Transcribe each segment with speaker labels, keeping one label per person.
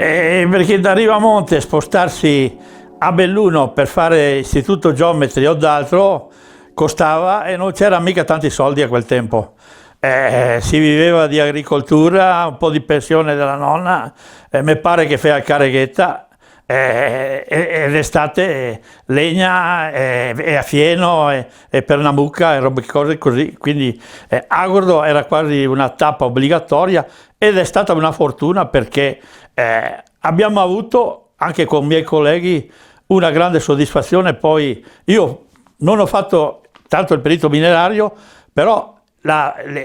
Speaker 1: Perché da Rivamonte spostarsi a Belluno per fare istituto geometri o d'altro costava e non c'era mica tanti soldi a quel tempo. Si viveva di agricoltura, un po' di pensione della nonna, mi pare che feia careghetta, ed estate legna e a fieno e Pernambuca e robe cose così, quindi Agordo era quasi una tappa obbligatoria ed è stata una fortuna perché abbiamo avuto anche con i miei colleghi una grande soddisfazione. Poi io non ho fatto tanto il perito minerario, però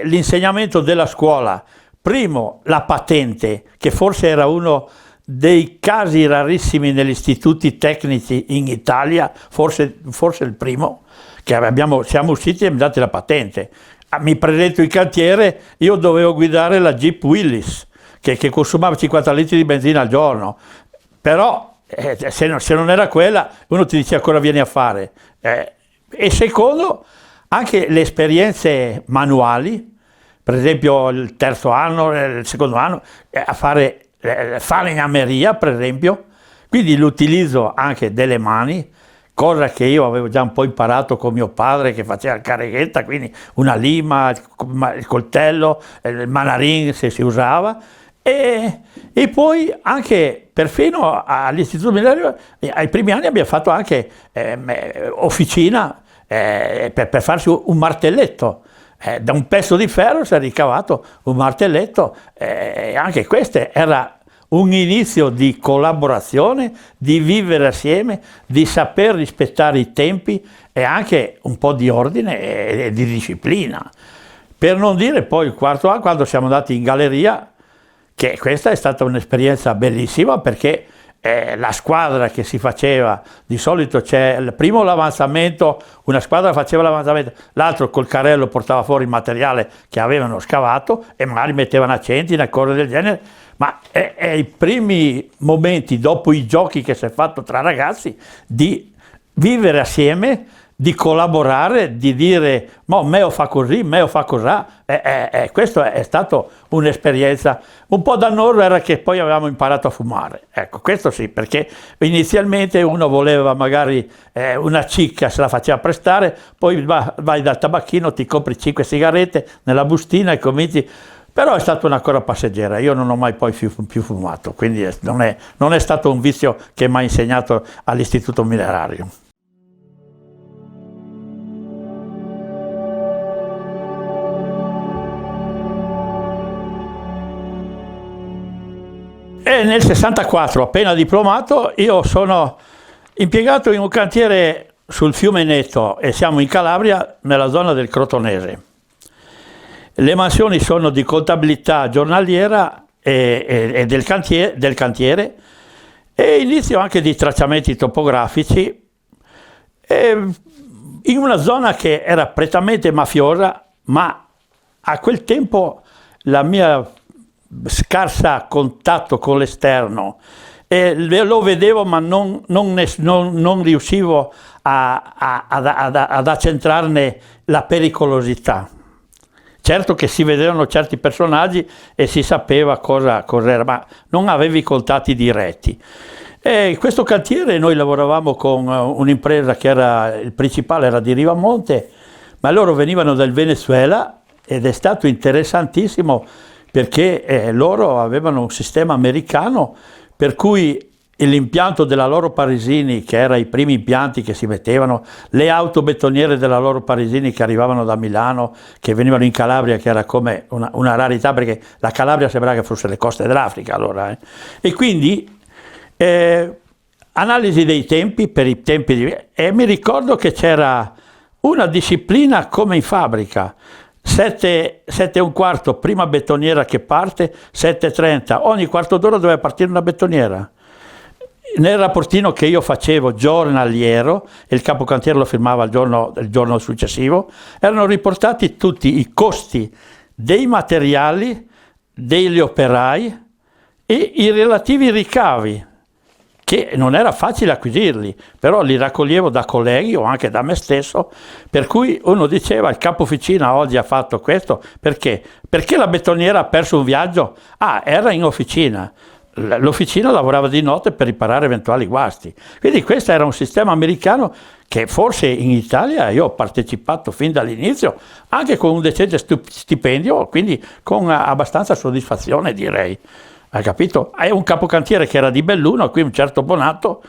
Speaker 1: l'insegnamento della scuola, primo la patente, che forse era uno dei casi rarissimi negli istituti tecnici in Italia, forse il primo, che siamo usciti e mi date la patente. Mi presento in cantiere, io dovevo guidare la Jeep Willys, che consumava 50 litri di benzina al giorno, però se non era quella, uno ti diceva cosa vieni a fare. E secondo, anche le esperienze manuali, per esempio il terzo anno, il secondo anno, a fare falegnameria, per esempio, quindi l'utilizzo anche delle mani, cosa che io avevo già un po' imparato con mio padre che faceva il careghetta, quindi una lima, il coltello, il manarin se si usava, e poi anche perfino all'istituto minerario ai primi anni abbiamo fatto anche officina per farsi un martelletto. Da un pezzo di ferro si è ricavato un martelletto, anche questo era un inizio di collaborazione, di vivere assieme, di saper rispettare i tempi e anche un po' di ordine e di disciplina. Per non dire poi il quarto anno, quando siamo andati in galleria, che questa è stata un'esperienza bellissima perché la squadra che si faceva, di solito c'è il primo l'avanzamento, una squadra faceva l'avanzamento, l'altro col carrello portava fuori il materiale che avevano scavato e magari mettevano accenti, una cosa del genere, ma è i primi momenti dopo i giochi che si è fatto tra ragazzi di vivere assieme, di collaborare, di dire ma Meo fa così, Meo fa cosà, questo è stato un'esperienza un po' dannosa, era che poi avevamo imparato a fumare, ecco, questo sì, perché inizialmente uno voleva magari una cicca, se la faceva prestare, poi vai dal tabacchino, ti compri 5 sigarette nella bustina e cominci, però è stata una cosa passeggera, io non ho mai poi più fumato, quindi non è stato un vizio che mi ha insegnato all'istituto minerario. E nel 64, appena diplomato, io sono impiegato in un cantiere sul fiume Neto e siamo in Calabria, nella zona del Crotonese. Le mansioni sono di contabilità giornaliera e del cantiere e inizio anche di tracciamenti topografici in una zona che era prettamente mafiosa, ma a quel tempo la mia scarsa contatto con l'esterno lo vedevo ma non riuscivo ad accentrarne la pericolosità. Certo che si vedevano certi personaggi e si sapeva cosa era, ma non avevi contatti diretti. E in questo cantiere noi lavoravamo con un'impresa che il principale era di Rivamonte, ma loro venivano dal Venezuela ed è stato interessantissimo perché loro avevano un sistema americano per cui l'impianto della Loro Parisini, che era i primi impianti che si mettevano, le auto betoniere della Loro Parisini che arrivavano da Milano, che venivano in Calabria, che era come una rarità perché la Calabria sembrava che fosse le coste dell'Africa allora. E quindi analisi dei tempi per i tempi e mi ricordo che c'era una disciplina come in fabbrica. 7:15 prima betoniera che parte, 7:30 ogni quarto d'ora doveva partire una betoniera. Nel rapportino che io facevo giornaliero, e il capocantiere lo firmava il giorno successivo, erano riportati tutti i costi dei materiali, degli operai e i relativi ricavi, che non era facile acquisirli, però li raccoglievo da colleghi o anche da me stesso, per cui uno diceva il capo officina oggi ha fatto questo, perché? Perché la betoniera ha perso un viaggio? Ah, era in officina. l'officina lavorava di notte per riparare eventuali guasti. Quindi questo era un sistema americano che forse in Italia io ho partecipato fin dall'inizio, anche con un decente stipendio, quindi con abbastanza soddisfazione, direi. Hai capito? È un capocantiere che era di Belluno, qui un certo Bonato,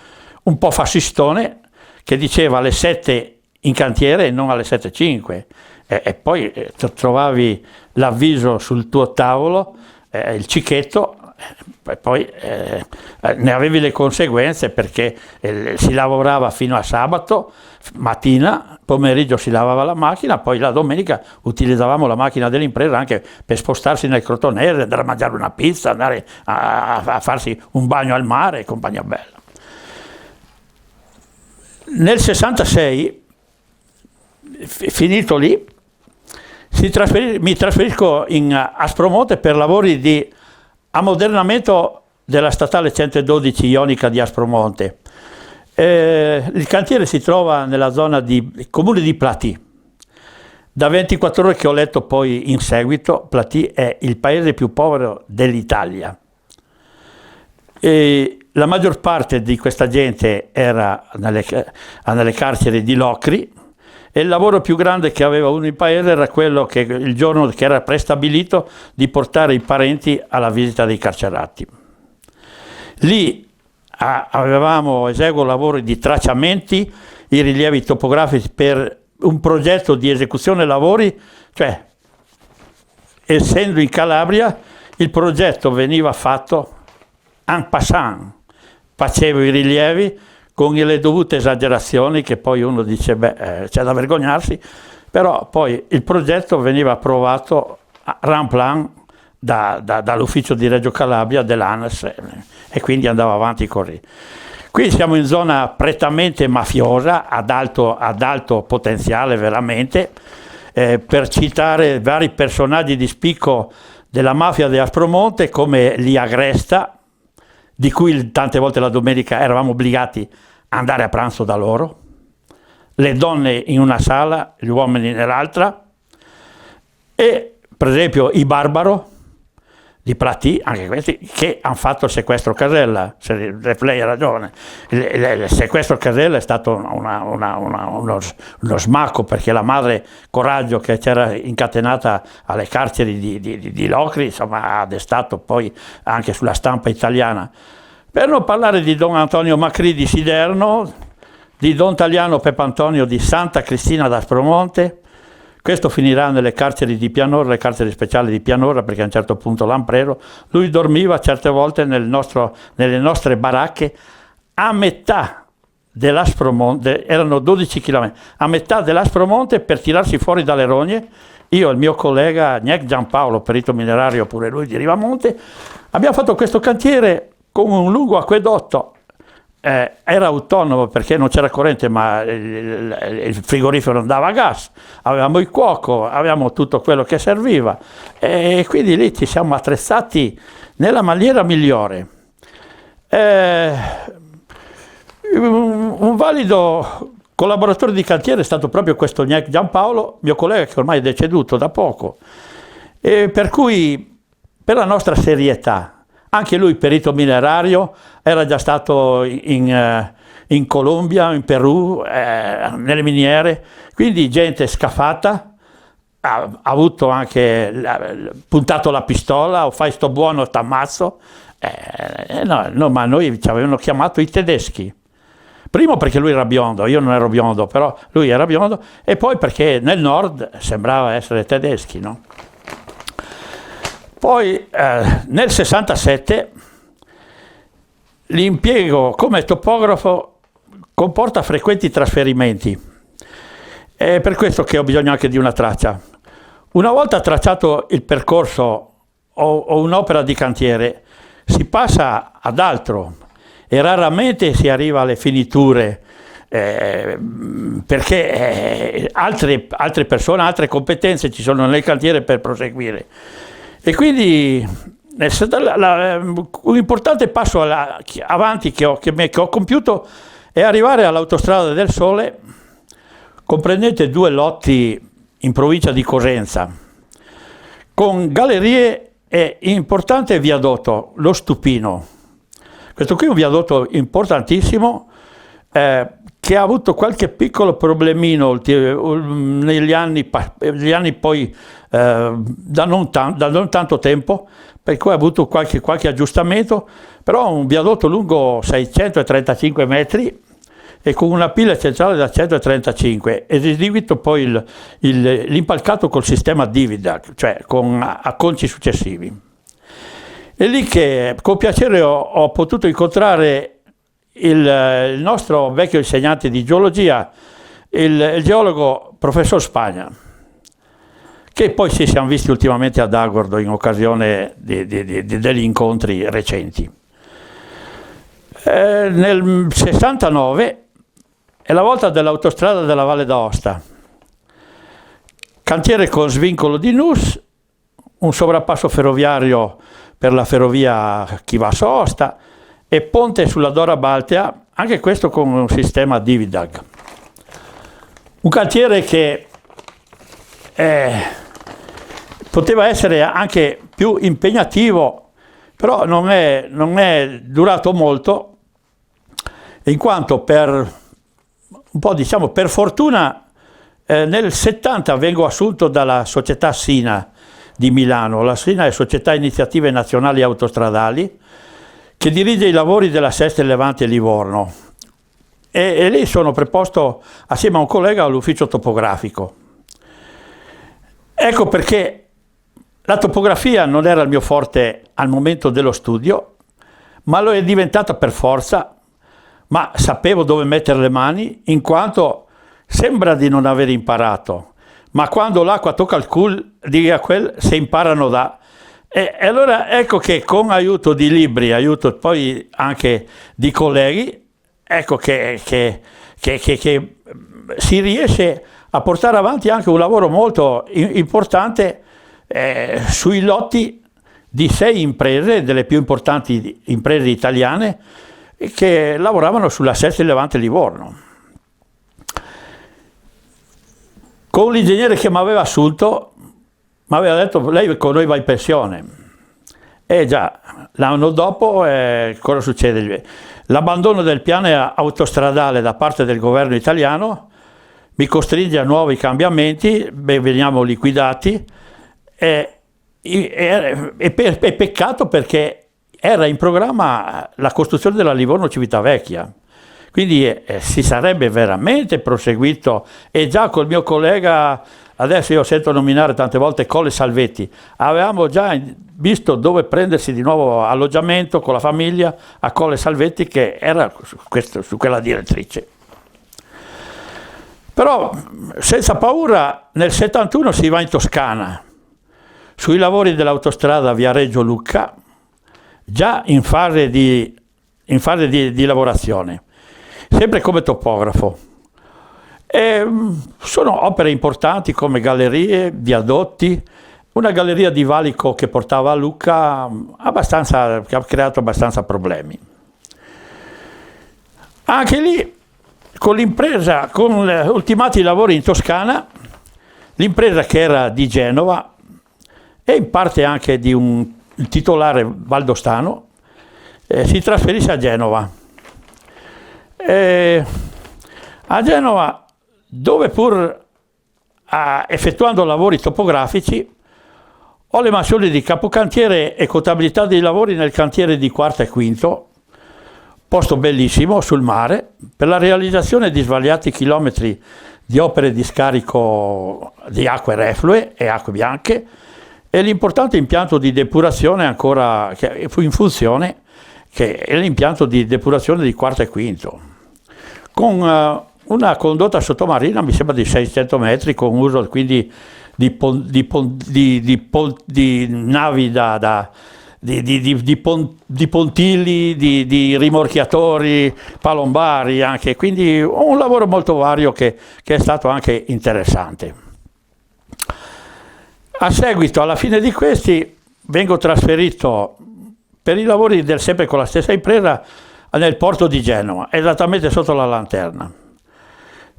Speaker 1: un po' fascistone, che diceva alle 7 in cantiere e non alle 7:05. E poi trovavi l'avviso sul tuo tavolo, il cicchetto, e poi ne avevi le conseguenze, perché si lavorava fino a sabato mattina, pomeriggio si lavava la macchina, poi la domenica utilizzavamo la macchina dell'impresa anche per spostarsi nel Crotonese, andare a mangiare una pizza, andare a farsi un bagno al mare e compagnia bella. Nel 66, finito lì, mi trasferisco in Aspromonte per lavori di ammodernamento della statale 112 Ionica di Aspromonte. Il cantiere si trova nella zona di comune di Platì. Da 24 ore che ho letto poi in seguito, Platì è il paese più povero dell'Italia. E la maggior parte di questa gente era nelle carceri di Locri, e il lavoro più grande che aveva uno in paese era quello che il giorno che era prestabilito di portare i parenti alla visita dei carcerati. Lì eseguo lavori di tracciamenti, i rilievi topografici per un progetto di esecuzione lavori, cioè essendo in Calabria il progetto veniva fatto en passant, facevo i rilievi con le dovute esagerazioni, che poi uno dice c'è da vergognarsi, però poi il progetto veniva approvato a Ramplan dall'ufficio di Reggio Calabria dell'ANAS, e quindi andava avanti così. Qui siamo in zona prettamente mafiosa, ad alto potenziale veramente, per citare vari personaggi di spicco della mafia di Aspromonte, come Lia Agresta, di cui tante volte la domenica eravamo obbligati ad andare a pranzo da loro, le donne in una sala, gli uomini nell'altra, e per esempio i Barbaro di Platì, anche questi, che hanno fatto il sequestro Casella, se lei ha ragione. Il sequestro Casella è stato uno smacco, perché la madre Coraggio, che c'era incatenata alle carceri di Locri, insomma, ha destato poi anche sulla stampa italiana. Per non parlare di Don Antonio Macri di Siderno, di Don Taliano Pepantonio di Santa Cristina d'Aspromonte. Questo finirà nelle carceri di Pianura, le carceri speciali di Pianura, perché a un certo punto l'hanno preso. Lui dormiva certe volte nelle nostre baracche a metà dell'Aspromonte, erano 12 km, a metà dell'Aspromonte, per tirarsi fuori dalle rogne. Io e il mio collega Gnec Giampaolo, perito minerario pure lui di Rivamonte, abbiamo fatto questo cantiere con un lungo acquedotto. Era autonomo perché non c'era corrente, ma il frigorifero andava a gas, avevamo il cuoco, avevamo tutto quello che serviva, e quindi lì ci siamo attrezzati nella maniera migliore. Un valido collaboratore di cantiere è stato proprio questo Gnec Giampaolo, mio collega, che ormai è deceduto da poco, e per cui, per la nostra serietà, anche lui perito minerario, era già stato in Colombia, in Perù, nelle miniere, quindi gente scafata, ha avuto anche puntato la pistola, o fai sto buono o t'ammazzo. No, ma noi ci avevano chiamato i tedeschi. Primo perché lui era biondo, io non ero biondo, però lui era biondo, e poi perché nel nord sembrava essere tedeschi, no? Poi nel 67 l'impiego come topografo comporta frequenti trasferimenti. È per questo che ho bisogno anche di una traccia. Una volta tracciato il percorso o un'opera di cantiere, si passa ad altro e raramente si arriva alle finiture, perché altre persone, altre competenze ci sono nel cantiere per proseguire. E quindi un importante passo avanti che ho compiuto è arrivare all'Autostrada del Sole, comprendente 2 lotti in provincia di Cosenza, con gallerie e importante viadotto, lo Stupino. Questo qui è un viadotto importantissimo, che ha avuto qualche piccolo problemino negli anni poi, da non tanto tempo, per cui ha avuto qualche aggiustamento, però un viadotto lungo 635 metri e con una pila centrale da 135, ed eseguito poi l'impalcato col sistema Dividag, cioè con acconci successivi. È lì che con piacere ho potuto incontrare il nostro vecchio insegnante di geologia, il geologo professor Spagna, che poi ci siamo visti ultimamente ad Agordo in occasione degli incontri recenti. Nel 69 è la volta dell'autostrada della Valle d'Aosta, cantiere con svincolo di Nus, un sovrappasso ferroviario per la ferrovia Chivasso-Aosta e ponte sulla Dora Baltea, anche questo con un sistema Dividag. Un cantiere che poteva essere anche più impegnativo, però non è durato molto, in quanto per fortuna nel 70 vengo assunto dalla società SINA di Milano. La SINA è Società Iniziative Nazionali Autostradali, che dirige i lavori della Sesta Levante Livorno, e lì sono preposto assieme a un collega all'ufficio topografico. Ecco perché la topografia non era il mio forte al momento dello studio, ma lo è diventata per forza, ma sapevo dove mettere le mani, in quanto sembra di non aver imparato, ma quando l'acqua tocca il cul, dica quel, se imparano da... E allora ecco che con aiuto di libri, aiuto poi anche di colleghi, ecco che si riesce a portare avanti anche un lavoro molto importante sui lotti di 6 imprese, delle più importanti imprese italiane, che lavoravano sulla Sesta Levante Livorno. Con l'ingegnere che mi aveva assunto, mi aveva detto: lei con noi va in pensione. E già, l'anno dopo cosa succede? L'abbandono del piano autostradale da parte del governo italiano mi costringe a nuovi cambiamenti, veniamo liquidati, e peccato, perché era in programma la costruzione della Livorno-Civitavecchia. Quindi si sarebbe veramente proseguito, e già col mio collega, adesso io sento nominare tante volte Colle Salvetti, avevamo già visto dove prendersi di nuovo alloggiamento con la famiglia a Colle Salvetti, che era su quella direttrice. Però senza paura nel 71 si va in Toscana, sui lavori dell'autostrada Viareggio Lucca, già in fase di lavorazione, sempre come topografo. Sono opere importanti come gallerie, viadotti, una galleria di valico che portava a Lucca, che ha creato abbastanza problemi. Anche lì, con l'impresa, con ultimati i lavori in Toscana, l'impresa, che era di Genova e in parte anche di un titolare valdostano, si trasferisce a Genova. A Genova, dove pur effettuando lavori topografici, ho le mansioni di capocantiere e contabilità dei lavori nel cantiere di Quarta e Quinto, posto bellissimo sul mare, per la realizzazione di svariati chilometri di opere di scarico di acque reflue e acque bianche, e l'importante impianto di depurazione ancora che fu in funzione, che è l'impianto di depurazione di Quarta e Quinto, con una condotta sottomarina, mi sembra di 600 metri, con uso quindi di navi di pontili, di rimorchiatori, palombari anche, quindi un lavoro molto vario che è stato anche interessante. A seguito, alla fine di questi, vengo trasferito per i lavori sempre con la stessa impresa nel porto di Genova, esattamente sotto la Lanterna,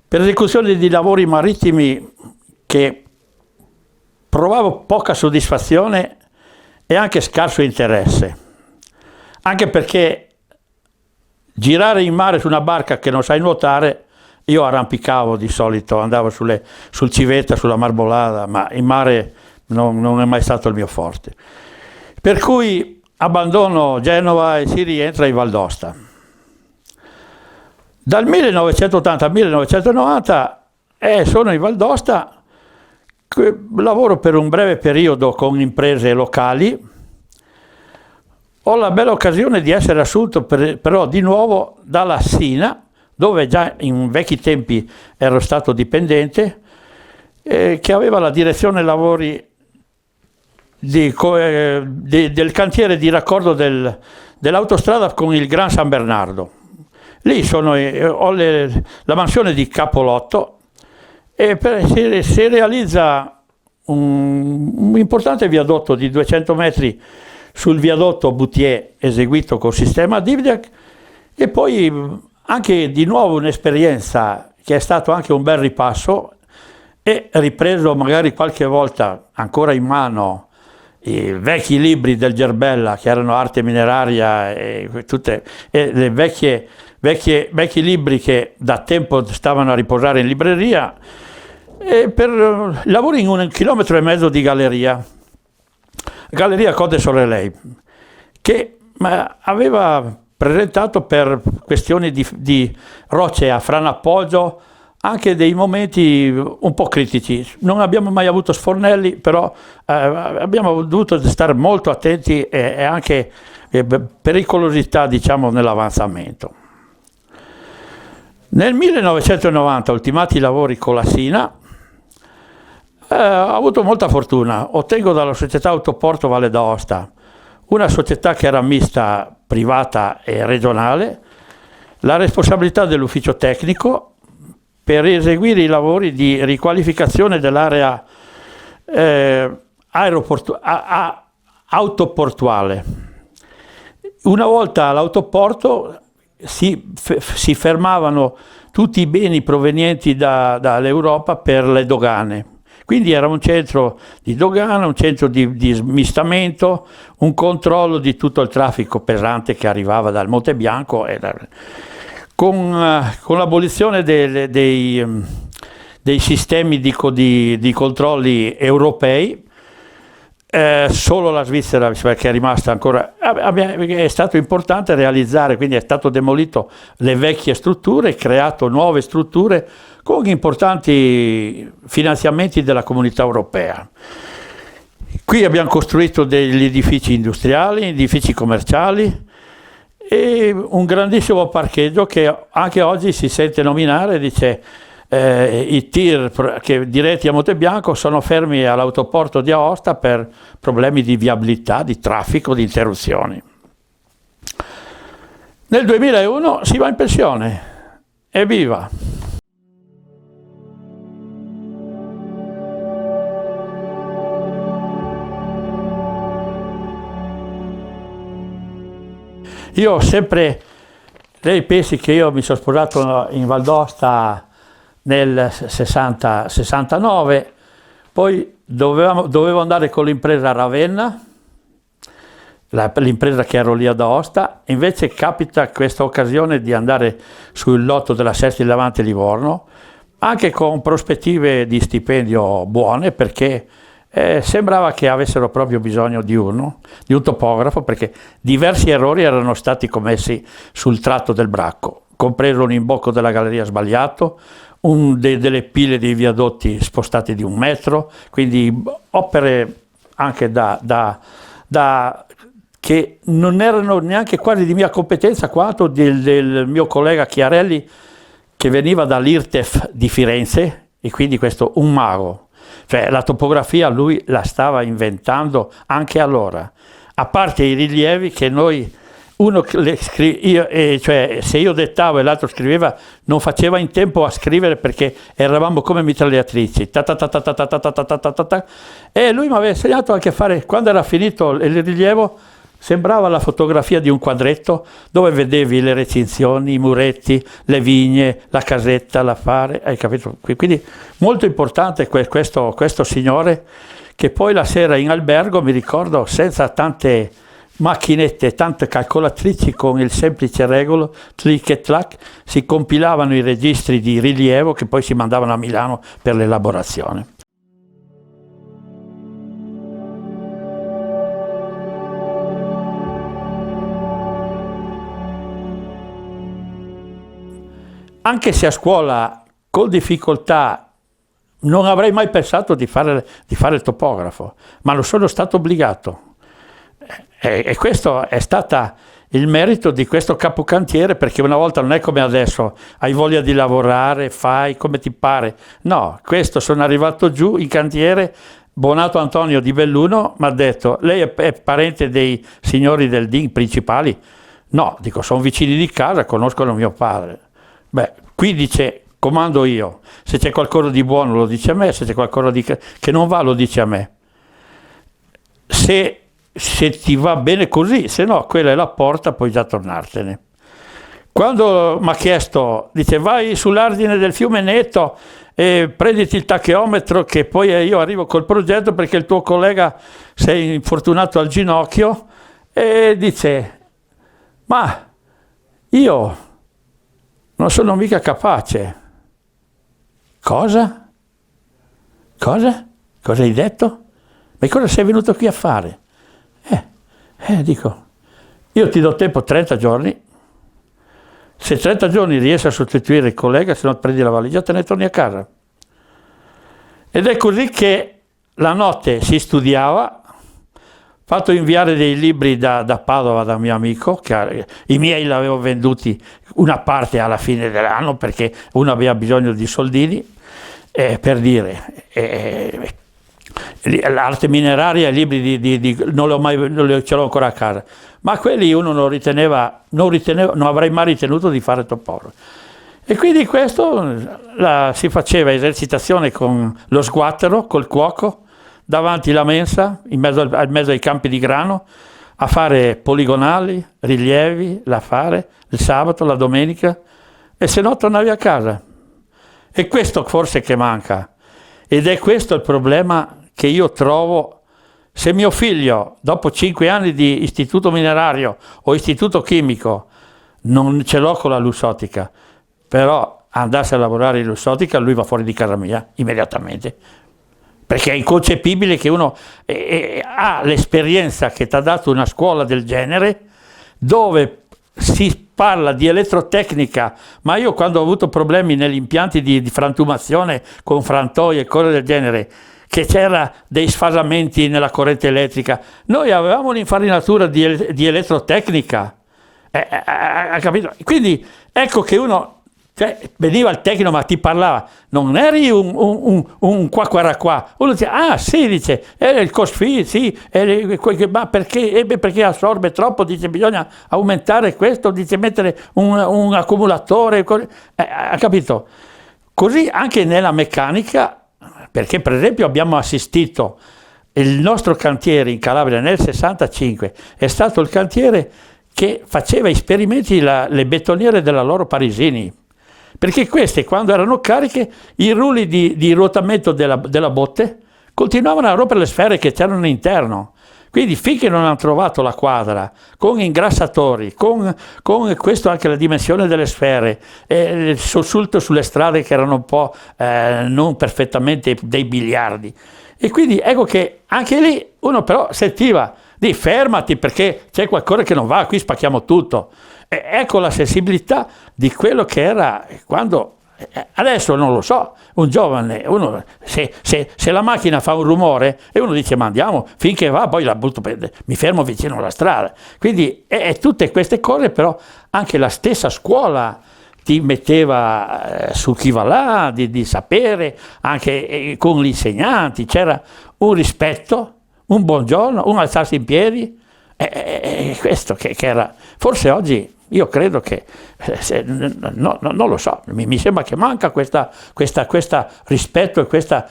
Speaker 1: per esecuzione di lavori marittimi che provavo poca soddisfazione e anche scarso interesse, anche perché girare in mare su una barca che non sai nuotare, io arrampicavo di solito, andavo sul civetta, sulla Marmolada, ma in mare non è mai stato il mio forte. Per cui abbandono Genova e si rientra in Val d'Aosta. Dal 1980 al 1990 sono in Val d'Aosta, lavoro per un breve periodo con imprese locali. Ho la bella occasione di essere assunto però di nuovo dalla Sina, dove già in vecchi tempi ero stato dipendente, che aveva la direzione lavori del cantiere di raccordo dell'autostrada con il Gran San Bernardo. Lì ho la mansione di capolotto e si realizza un importante viadotto di 200 metri sul viadotto Boutier eseguito col sistema Divdiak, e poi anche di nuovo un'esperienza che è stato anche un bel ripasso, e ripreso magari qualche volta ancora in mano i vecchi libri del Gerbella, che erano arte mineraria e le vecchi libri che da tempo stavano a riposare in libreria, e per lavori in 1,5 chilometri di galleria Code Sorelei, che aveva presentato per questioni di rocce a franapoggio anche dei momenti un po' critici. Non abbiamo mai avuto sfornelli, però abbiamo dovuto stare molto attenti e anche pericolosità, diciamo, nell'avanzamento. Nel 1990, ultimati i lavori con la Sina, ho avuto molta fortuna. Ottengo dalla società Autoporto Valle d'Aosta, una società che era mista, privata e regionale, la responsabilità dell'ufficio tecnico per eseguire i lavori di riqualificazione dell'area autoportuale. Una volta all'autoporto si fermavano tutti i beni provenienti dall'Europa per le dogane. Quindi era un centro di dogana, un centro di smistamento, un controllo di tutto il traffico pesante che arrivava dal Monte Bianco. Con l'abolizione dei sistemi di controlli europei, solo la Svizzera, perché è rimasta ancora, è stato importante realizzare, quindi è stato demolito le vecchie strutture, creato nuove strutture con importanti finanziamenti della Comunità Europea. Qui abbiamo costruito degli edifici industriali, edifici commerciali e un grandissimo parcheggio che anche oggi si sente nominare, dice i tir diretti a Montebianco sono fermi all'autoporto di Aosta per problemi di viabilità, di traffico, di interruzioni. Nel 2001 si va in pensione, evviva! Io ho sempre, lei pensi che io mi sono sposato in Val d'Aosta nel 69, poi dovevo andare con l'impresa a Ravenna, l'impresa che ero lì ad Aosta, invece capita questa occasione di andare sul lotto della Sesti Levante Livorno, anche con prospettive di stipendio buone, perché sembrava che avessero proprio bisogno di un topografo, perché diversi errori erano stati commessi sul tratto del Bracco, compreso un imbocco della galleria sbagliato, delle pile dei viadotti spostati di 1 metro, quindi opere anche che non erano neanche quasi di mia competenza, quanto del mio collega Chiarelli, che veniva dall'IRTEF di Firenze, e quindi questo un mago. Cioè la topografia lui la stava inventando anche allora, a parte i rilievi che noi, cioè se io dettavo e l'altro scriveva, non faceva in tempo a scrivere perché eravamo come mitragliatrici, e lui mi aveva insegnato anche a fare, quando era finito il rilievo, sembrava la fotografia di un quadretto dove vedevi le recinzioni, i muretti, le vigne, la casetta, l'affare, hai capito? Quindi molto importante questo signore, che poi la sera in albergo, mi ricordo, senza tante macchinette, tante calcolatrici con il semplice regolo, clic e clac, si compilavano i registri di rilievo che poi si mandavano a Milano per l'elaborazione. Anche se a scuola con difficoltà non avrei mai pensato di fare il topografo, ma lo sono stato obbligato. E questo è stato il merito di questo capocantiere, perché una volta non è come adesso, hai voglia di lavorare, fai come ti pare. No, questo sono arrivato giù in cantiere, Bonato Antonio di Belluno mi ha detto: lei è parente dei signori del DIN principali? No, dico, sono vicini di casa, conoscono mio padre. Beh, qui dice, comando io, se c'è qualcosa di buono lo dice a me, se c'è qualcosa che non va lo dice a me. Se ti va bene così, se no quella è la porta, puoi già tornartene. Quando mi ha chiesto, dice, vai sull'argine del fiume Neto e prenditi il tacheometro che poi io arrivo col progetto perché il tuo collega si è infortunato al ginocchio, e dice, ma io non sono mica capace. Cosa? Cosa? Cosa hai detto? Ma cosa sei venuto qui a fare? Dico, io ti do tempo 30 giorni, se 30 giorni riesci a sostituire il collega, se no prendi la valigia e te ne torni a casa. Ed è così che la notte si studiava, fatto inviare dei libri da Padova da un mio amico, che i miei li avevo venduti una parte alla fine dell'anno perché uno aveva bisogno di soldini, per dire, l'arte mineraria, i libri ce l'ho ancora a casa, ma quelli uno non avrei mai ritenuto di fare topografo. E quindi questo si faceva esercitazione con lo sguattero, col cuoco, davanti alla mensa, in mezzo ai campi di grano, a fare poligonali, rilievi, da fare il sabato, la domenica, e se no tornavi a casa. E questo forse che manca, ed è questo il problema che io trovo. Se mio figlio, dopo 5 anni di istituto minerario o istituto chimico, non ce l'ho con la lussotica, però andasse a lavorare in lussotica, lui va fuori di casa mia immediatamente. Perché è inconcepibile che uno ha l'esperienza che ti ha dato una scuola del genere, dove si parla di elettrotecnica, ma io quando ho avuto problemi negli impianti di frantumazione con frantoi e cose del genere, che c'era dei sfasamenti nella corrente elettrica, noi avevamo un'infarinatura di elettrotecnica, ha capito? Quindi ecco che uno veniva il tecnico ma ti parlava, non eri un qua, uno dice, sì, dice, è il COSFI, sì, ma perché assorbe troppo, dice, bisogna aumentare questo, dice, mettere un accumulatore, ha capito? Così anche nella meccanica, perché per esempio abbiamo assistito, il nostro cantiere in Calabria nel 65 è stato il cantiere che faceva esperimenti le betoniere della Loro Parisini, perché queste, quando erano cariche, i rulli di ruotamento della botte continuavano a rompere le sfere che c'erano all'interno. Quindi finché non hanno trovato la quadra, con ingrassatori, con questo anche la dimensione delle sfere, il sussulto sulle strade che erano un po' non perfettamente dei biliardi. E quindi ecco che anche lì uno però sentiva, di fermati perché c'è qualcosa che non va, qui spacchiamo tutto. E ecco la sensibilità di quello che era quando, adesso non lo so, un giovane, uno, se la macchina fa un rumore e uno dice ma andiamo, finché va poi la butto, mi fermo vicino alla strada. Quindi tutte queste cose, però anche la stessa scuola ti metteva su chi va là, di sapere, anche con gli insegnanti, c'era un rispetto, un buongiorno, un alzarsi in piedi, questo che era, forse oggi io credo che, non lo so, mi sembra che manca questo rispetto e questa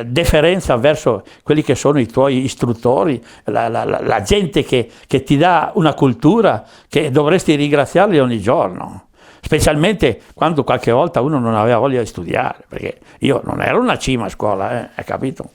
Speaker 1: deferenza verso quelli che sono i tuoi istruttori, la gente che ti dà una cultura che dovresti ringraziarli ogni giorno. Specialmente quando qualche volta uno non aveva voglia di studiare, perché io non ero una cima a scuola, hai capito?